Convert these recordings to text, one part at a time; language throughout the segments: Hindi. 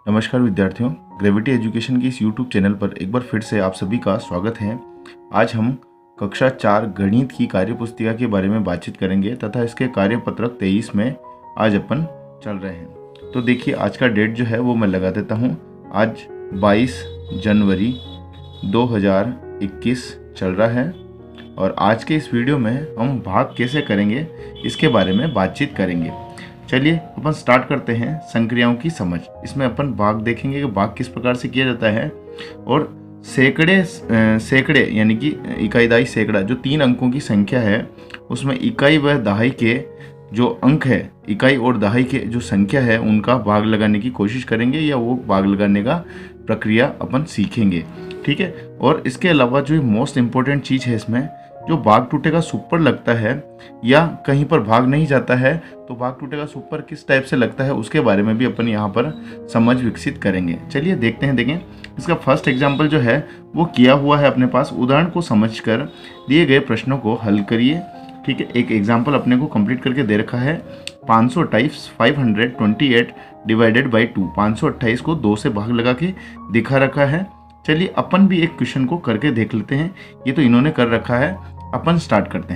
नमस्कार विद्यार्थियों, ग्रेविटी एजुकेशन की इस यूट्यूब चैनल पर एक बार फिर से आप सभी का स्वागत है। आज हम कक्षा 4 गणित की कार्यपुस्तिका के बारे में बातचीत करेंगे तथा इसके कार्यपत्रक 23 में आज अपन चल रहे हैं। तो देखिए, आज का डेट जो है वो मैं लगा देता हूँ। आज 22 जनवरी 2021 चल रहा है और आज के इस वीडियो में हम भाग कैसे करेंगे इसके बारे में बातचीत करेंगे। चलिए अपन स्टार्ट करते हैं संक्रियाओं की समझ। इसमें अपन भाग देखेंगे कि भाग किस प्रकार से किया जाता है और सैकड़े यानी कि इकाई दहाई सैकड़ा जो 3 अंकों की संख्या है उसमें इकाई व दहाई के जो अंक है, इकाई और दहाई के जो संख्या है उनका भाग लगाने की कोशिश करेंगे या वो भाग लगाने का प्रक्रिया अपन सीखेंगे। ठीक है। और इसके अलावा जो मोस्ट इम्पोर्टेंट चीज़ है इसमें, जो भाग टूटेगा सुपर लगता है या कहीं पर भाग नहीं जाता है तो भाग टूटेगा सुपर किस टाइप से लगता है उसके बारे में भी अपन यहाँ पर समझ विकसित करेंगे। चलिए देखते हैं। देखें, इसका फर्स्ट एग्जाम्पल जो है वो किया हुआ है अपने पास। उदाहरण को समझकर दिए गए प्रश्नों को हल करिए। ठीक है, एक एग्जाम्पल अपने को कंप्लीट करके दे रखा है। 528 डिवाइडेड बाई 2, 528 को 2 से भाग लगा के दिखा रखा है। चलिए अपन भी एक क्वेश्चन को करके देख लेते हैं। ये तो इन्होंने कर रखा है, अपन स्टार्ट करते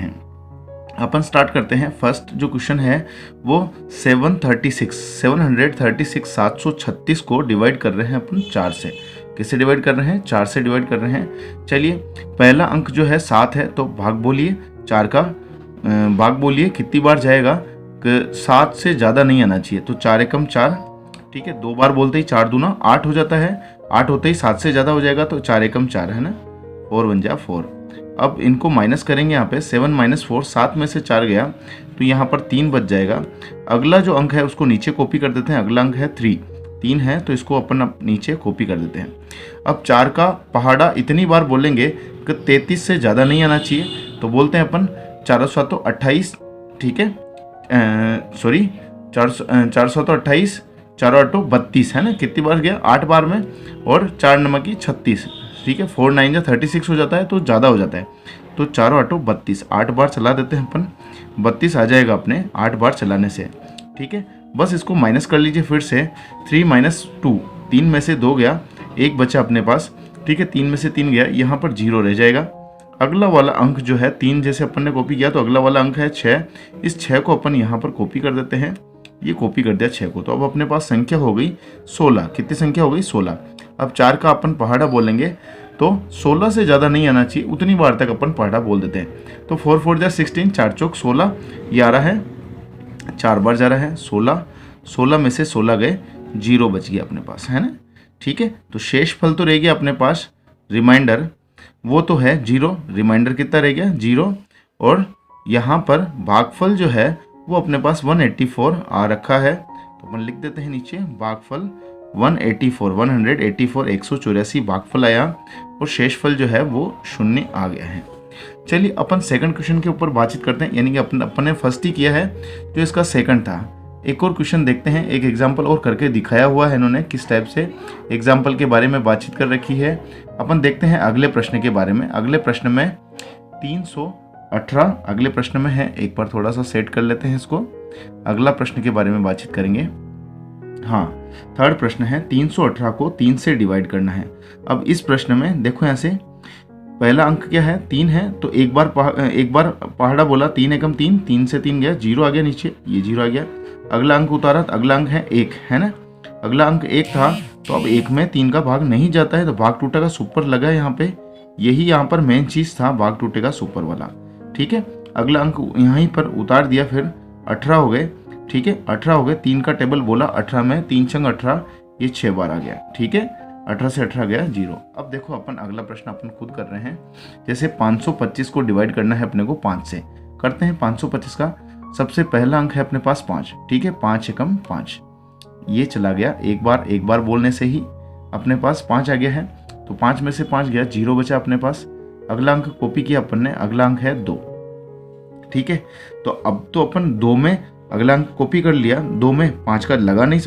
हैं। फर्स्ट जो क्वेश्चन है वो 736 को डिवाइड कर रहे हैं अपन 4 से। किससे डिवाइड कर रहे हैं? 4 से डिवाइड कर रहे हैं। चलिए, पहला अंक जो है 7 है तो भाग बोलिए, 4 का भाग बोलिए, कितनी बार जाएगा? 7 से ज़्यादा नहीं आना चाहिए, तो 4 एकम 4। ठीक है, 2 बार बोलते ही 4 दूना 8 हो जाता है। 8 होते ही 7 से ज़्यादा हो जाएगा तो 4 एकम 4 है ना, 4 बन जा 4। अब इनको माइनस करेंगे यहाँ पे, 7 - 4, 7 में से 4 गया तो यहाँ पर 3 बच जाएगा। अगला जो अंक है उसको नीचे कॉपी कर देते हैं। अगला अंक है 3 है तो इसको अपन नीचे कॉपी कर देते हैं। अब 4 का पहाड़ा इतनी बार बोलेंगे कि 33 से ज़्यादा नहीं आना चाहिए, तो बोलते हैं अपन 428। ठीक है, सॉरी 428, 4 8 32 है ना। कितनी बार गया? 8 बार में, और 4 नमक की 36। ठीक है, 4 9 जा 36 हो जाता है तो ज़्यादा हो जाता है, तो 4 8 32, 8 बार चला देते हैं अपन, 32 आ जाएगा अपने 8 बार चलाने से। ठीक है, बस इसको माइनस कर लीजिए फिर से। 3 - 2, 3 में से 2 गया, 1 बचा अपने पास। ठीक है, 3 में से 3 गया, यहाँ पर 0 रह जाएगा। अगला वाला अंक जो है 3 जैसे अपन ने कॉपी किया तो अगला वाला अंक है 6। इस 6 को अपन यहाँ पर कॉपी कर देते हैं। ये कॉपी कर दिया 6 को, तो अब अपने पास संख्या हो गई 16। कितनी संख्या हो गई? 16। अब 4 का अपन पहाड़ा बोलेंगे तो 16 से ज़्यादा नहीं आना चाहिए, उतनी बार तक अपन पहाड़ा बोल देते हैं। तो 4 4 जा 16, 4 चौक 16, ये आ रहा है 4 बार जा रहा है 16। 16 में से 16 गए, 0 बच गया अपने पास, है ना। ठीक है, तो शेष फल तो रह गया अपने पास, रिमाइंडर वो तो है 0। रिमाइंडर कितना रह गया? 0। और यहाँ पर भागफल जो है वो अपने पास 184 आ रखा है, तो अपन लिख देते हैं नीचे भागफल 184 184 भागफल आया और शेषफल जो है वो 0 आ गया है। चलिए अपन सेकंड क्वेश्चन के ऊपर बातचीत करते हैं, यानी कि अपन ने फर्स्ट ही किया है जो इसका सेकंड था। एक और क्वेश्चन देखते हैं, एक एग्जाम्पल और करके दिखाया हुआ है इन्होंने, किस टाइप से एग्जाम्पल के बारे में बातचीत कर रखी है। अपन देखते हैं अगले प्रश्न के बारे में। अगले प्रश्न में 318 अगले प्रश्न में है, एक बार थोड़ा सा सेट कर लेते हैं इसको। अगला प्रश्न के बारे में बातचीत करेंगे। हाँ, थर्ड प्रश्न है 318 को 3 से डिवाइड करना है। अब इस प्रश्न में देखो, यहाँ से पहला अंक क्या है? 3 है, तो एक बार पहाड़ा बोला, 3 एकम 3, 3 से 3 गया, 0 आ गया नीचे, ये 0 आ गया। अगला अंक उतारा तो अगला अंक है 1, है ना। अगला अंक 1 था तो अब 1 में 3 का भाग नहीं जाता है तो भाग टूटेगा सुपर लगा है यहाँ पे। यही यहाँ पर मेन चीज़ था, भाग टूटेगा सुपर वाला। ठीक है, अगला अंक यहीं पर उतार दिया, फिर 18 हो गए। ठीक है, 18 हो गए, 3 का टेबल बोला, 18 में 3 छंग 18, ये 6 बार आ गया। ठीक है, 18 से 18 गया 0। अब देखो अपन अगला प्रश्न अपन खुद कर रहे हैं। जैसे 525 को डिवाइड करना है अपने को 5 से, करते हैं। 525 का सबसे पहला अंक है अपने पास 5। ठीक है, 5 एकम 5, ये चला गया, एक बार बोलने से ही अपने पास 5 आ गया है, तो 5 में से 5 गया, 0 बचा अपने पास। अगला अंक कॉपी किया अपन ने, अगला अंक है 2। ठीक है, तो अब तो अपन 2 में अगला अंक कॉपी कर लिया, 2 में 5 का लगा नहीं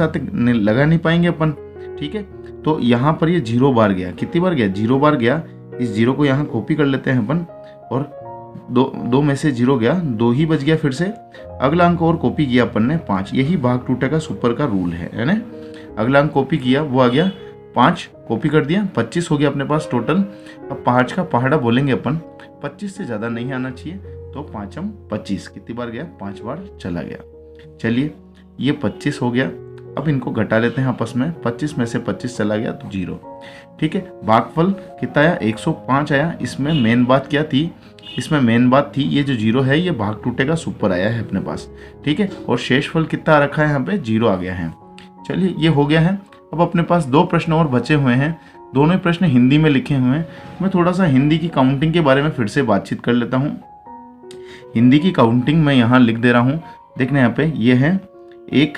पाएंगे अपन। ठीक है, तो यहाँ पर ये 0 बार गया। कितनी बार गया? 0 बार गया। इस 0 को यहाँ कॉपी कर लेते हैं अपन, और 2 में से 0 गया, 2 ही बच गया फिर से। अगला अंक और कॉपी किया अपन ने 5। यही भाग टूटेगा सुपर का रूल है ना। अगला अंक कॉपी किया, वो आ गया 5, कॉपी कर दिया, 25 हो गया अपने पास टोटल। अब 5 का पहाड़ा बोलेंगे अपन, 25 से ज़्यादा नहीं आना चाहिए, तो 5 25 कितनी बार गया, 5 बार चला गया। चलिए ये 25 हो गया। अब इनको घटा लेते हैं आपस में, 25 में से 25 चला गया तो 0। ठीक है, भागफल कितना आया, 105 आया। इसमें मेन बात क्या थी, इसमें मेन बात थी ये जो 0 है ये भाग टूटेगा सुपर आया है अपने पास। ठीक है, और शेषफल कितना आ रखा है यहाँ पे, 0 आ गया है। चलिए ये हो गया है। अब अपने पास 2 प्रश्न और बचे हुए हैं, दोनों प्रश्न हिंदी में लिखे हुए हैं। मैं थोड़ा सा हिंदी की काउंटिंग के बारे में फिर से बातचीत कर लेता हूँ। हिंदी की काउंटिंग मैं यहाँ लिख दे रहा हूँ, देखना यहाँ पे, ये है 1,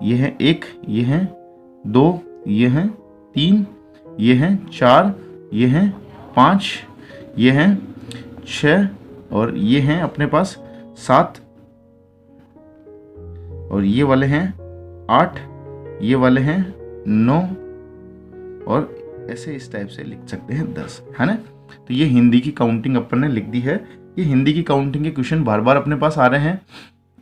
ये है 1, ये है 2, ये है 3, ये है 4, ये है 5, ये है 6, और ये हैं अपने पास 7, और ये वाले हैं 8, ये वाले हैं 9, और ऐसे इस टाइप से लिख सकते हैं 10, है ना। तो ये हिंदी की काउंटिंग अपन ने लिख दी है। ये हिंदी की काउंटिंग के क्वेश्चन बार बार अपने पास आ रहे हैं।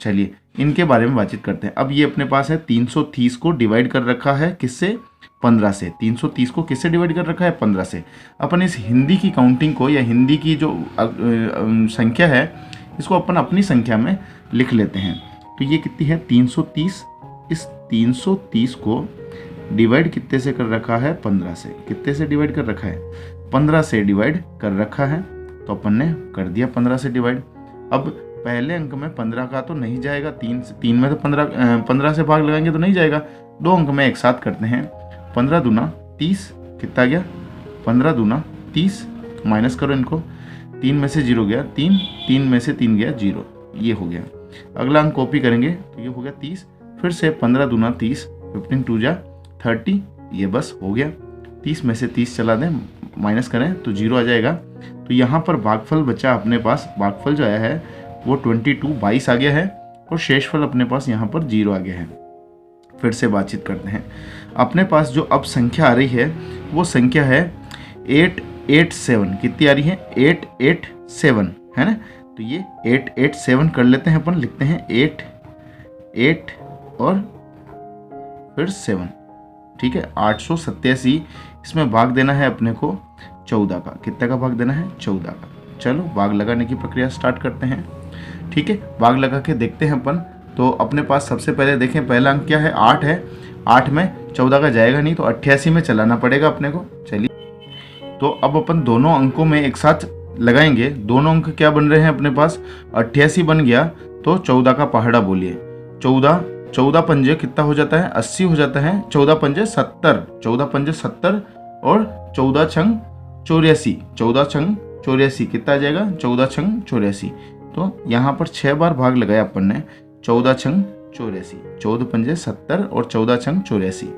चलिए इनके बारे में बातचीत करते हैं। अब ये अपने पास है 330 को डिवाइड कर रखा है किससे, 15 से। 330 को किससे डिवाइड कर रखा है, 15 से। अपन इस हिंदी की काउंटिंग को या हिंदी की जो संख्या है इसको अपन अपनी संख्या में लिख लेते हैं। तो ये कितनी है, 330। इस 330 को डिवाइड कितने से कर रखा है, 15 से। कितने से डिवाइड कर रखा है, 15 से डिवाइड कर रखा है। तो अपन ने कर दिया 15 से डिवाइड। अब पहले अंक में 15 का तो नहीं जाएगा, 3 में तो 15 से भाग लगाएंगे तो नहीं जाएगा। 2 अंक में एक साथ करते हैं, 15 दूना 30, कितना गया, 15 दूना 30, माइनस करो इनको, 3 में से 0 गया 3, 3 में से 3 गया 0, ये हो गया। अगला अंक कॉपी करेंगे तो ये हो गया 30, फिर से 15 दूना 30, 15 2 जा 30, ये बस हो गया। 30 में से 30 चला दें, माइनस करें तो 0 आ जाएगा। तो यहाँ पर भागफल बचा अपने पास, भागफल जो आया है वो 22 आ गया है, और शेषफल अपने पास यहाँ पर 0 आ गया है। फिर से बातचीत करते हैं। अपने पास जो अब संख्या आ रही है वो संख्या है 887। कितनी आ रही है, 887, है ना। तो ये 887 कर लेते हैं अपन, लिखते हैं 8 8 और फिर 7। ठीक है, 887। इसमें भाग देना है अपने को 14 का। कितने का भाग देना है, 14 का। चलो भाग लगाने की प्रक्रिया स्टार्ट करते हैं। ठीक है, भाग लगा के देखते हैं अपन। तो अपने पास सबसे पहले देखें, पहला अंक क्या है, 8 है। 8 में 14 का जाएगा नहीं, तो 88 में चलाना पड़ेगा अपने को। चलिए, तो अब अपन दोनों अंकों में एक साथ लगाएंगे। दोनों अंक क्या बन रहे हैं अपने पास, 88 बन गया, तो 14 का पहाड़ा बोलिए। 14 पंजे कितना हो जाता है, 80 हो जाता है। 14 पंजे 70, 14 पंजे 70, और 14 छंग 84, 14 छंग 84 कितना आ जाएगा, 14 छंग 84। तो यहाँ पर 6 बार भाग लगाया अपन ने, 14 छंग 84, 14 पंजे 70 और 14 छंग 84।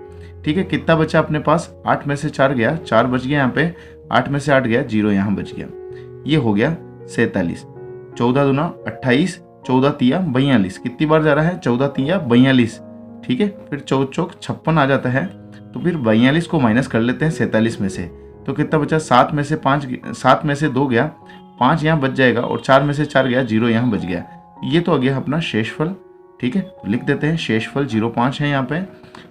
ठीक है, कितना बचा अपने पास, 8 में से 4 गया, 4 बच गया यहाँ पे, 8 में से 8 गया, 0 यहाँ बच गया। ये हो गया 47। 14 दूना 28, 14 तिया 42। कितनी बार जा रहा है, 14 तिया 42। ठीक है, फिर 14 चौक 56 आ जाता है। तो फिर 42 को माइनस कर लेते हैं 47 में से। तो कितना बचा, 7 में से 5, 7 में से 2 गया, 5 यहाँ बच जाएगा, और 4 में से 4 गया, 0 यहाँ बच गया। ये तो आ गया अपना शेषफल। ठीक है, तो लिख देते हैं शेषफल 0.5 है यहाँ पे,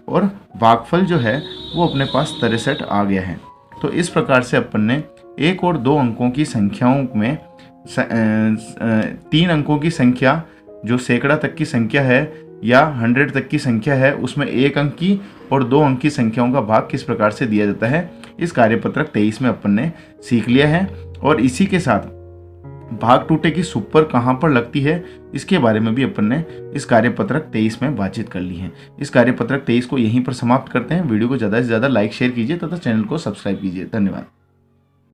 और भागफल जो है वो अपने पास 63 आ गया है। तो इस प्रकार से अपन ने 1 और 2 अंकों की संख्याओं में 3 अंकों की संख्या जो सैकड़ा तक की संख्या है या 100 तक की संख्या है, उसमें 1 अंक की और 2 अंक की संख्याओं का भाग किस प्रकार से दिया जाता है, इस कार्यपत्रक 23 में अपन ने सीख लिया है। और इसी के साथ भाग टूटे की सुपर कहाँ पर लगती है, इसके बारे में भी अपन ने इस कार्यपत्रक 23 में बातचीत कर ली है। इस कार्यपत्रक 23 को यहीं पर समाप्त करते हैं। वीडियो को ज़्यादा से ज़्यादा लाइक शेयर कीजिए तथा चैनल को सब्सक्राइब कीजिए। धन्यवाद।